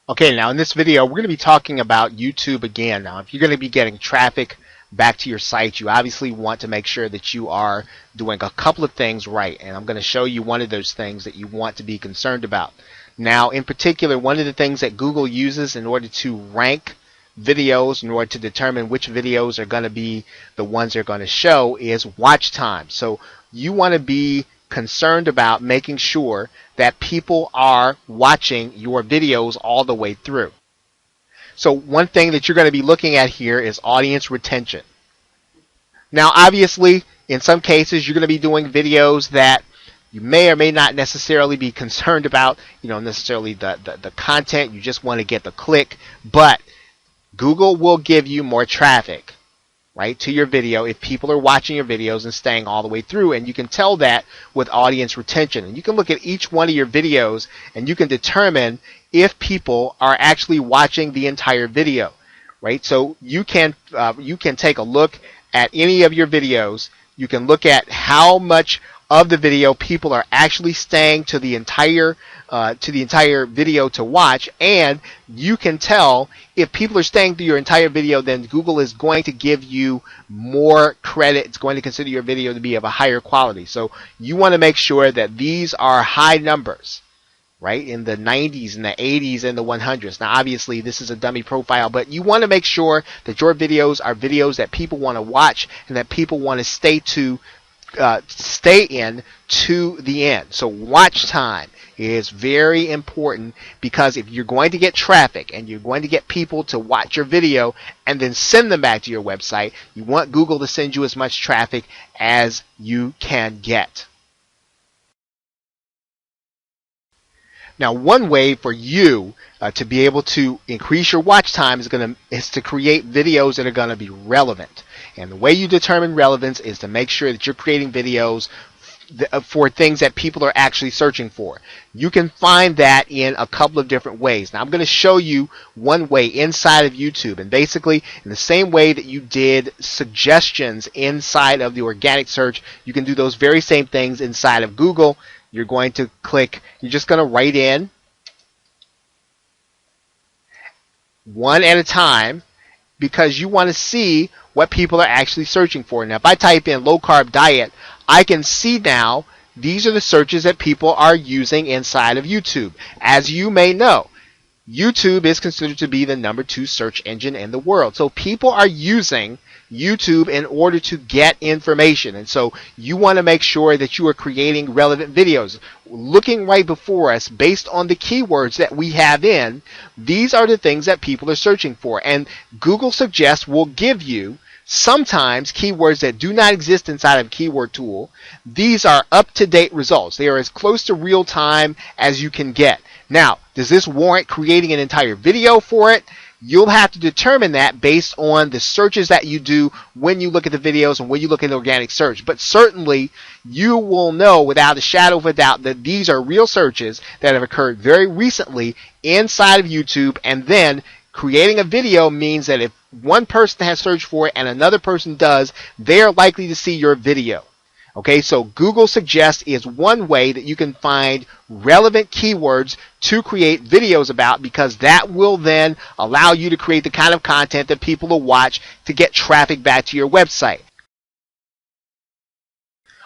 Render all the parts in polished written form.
Okay, now in this video, we're going to be talking about YouTube again. Now, if you're going to be getting traffic back to your site, you obviously want to make sure that you are doing a couple of things right. And I'm going to show you one of those things that you want to be concerned about. Now, in particular, one of the things that Google uses in order to rank videos, in order to determine which videos are going to be the ones they're going to show, is watch time. So you want to be concerned about making sure that people are watching your videos all the way through. So one thing that you're going to be looking at here is audience retention. Now, obviously, in some cases, you're going to be doing videos that you may or may not necessarily be concerned about, necessarily the content. You just want to get the click, but Google will give you more traffic, right, to your video if people are watching your videos and staying all the way through. And you can tell that with audience retention. And you can look at each one of your videos and you can determine if people are actually watching the entire video, right? So you can take a look at any of your videos. You can look at how much of the video people are actually staying to the entire video to watch, and you can tell if people are staying through your entire video, then Google is going to give you more credit. It's going to consider your video to be of a higher quality. So you want to make sure that these are high numbers, right, in the 90s and the 80s and the 100s. Now, obviously, this is a dummy profile, but you want to make sure that your videos are videos that people want to watch and that people want to stay in to the end. So watch time is very important, because if you're going to get traffic and you're going to get people to watch your video and then send them back to your website, you want Google to send you as much traffic as you can get. Now, one way for you to be able to increase your watch time is to create videos that are going to be relevant. And the way you determine relevance is to make sure that you're creating videos for things that people are actually searching for. You can find that in a couple of different ways. Now, I'm going to show you one way inside of YouTube. And basically, in the same way that you did suggestions inside of the organic search, you can do those very same things inside of Google. You're going to click, you're just going to write in one at a time, because you want to see what people are actually searching for. Now, if I type in low carb diet, I can see now these are the searches that people are using inside of YouTube. As you may know, YouTube is considered to be the #2 search engine in the world. So people are using YouTube in order to get information. And so you want to make sure that you are creating relevant videos. Looking right before us, based on the keywords that we have in, these are the things that people are searching for. And Google Suggest will give you sometimes keywords that do not exist inside of a keyword tool. These are up-to-date results. They are as close to real time as you can get. Now, does this warrant creating an entire video for it? You'll have to determine that based on the searches that you do when you look at the videos and when you look at organic search. But certainly, you will know without a shadow of a doubt that these are real searches that have occurred very recently inside of YouTube. And then creating a video means that if one person has searched for it and another person does, they're likely to see your video. Okay, so Google Suggest is one way that you can find relevant keywords to create videos about, because that will then allow you to create the kind of content that people will watch to get traffic back to your website.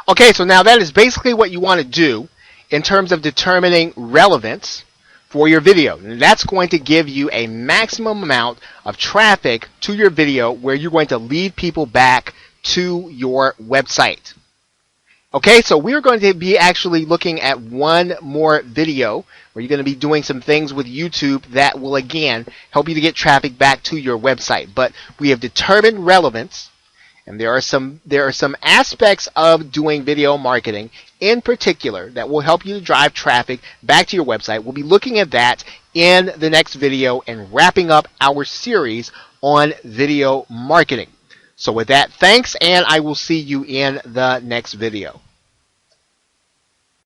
Okay, so now that is basically what you want to do in terms of determining relevance for your video. And that's going to give you a maximum amount of traffic to your video where you're going to lead people back to your website. Okay, so we're going to be actually looking at one more video where you're going to be doing some things with YouTube that will, again, help you to get traffic back to your website. But we have determined relevance, and there are some aspects of doing video marketing in particular that will help you to drive traffic back to your website. We'll be looking at that in the next video and wrapping up our series on video marketing. So with that, thanks, and I will see you in the next video.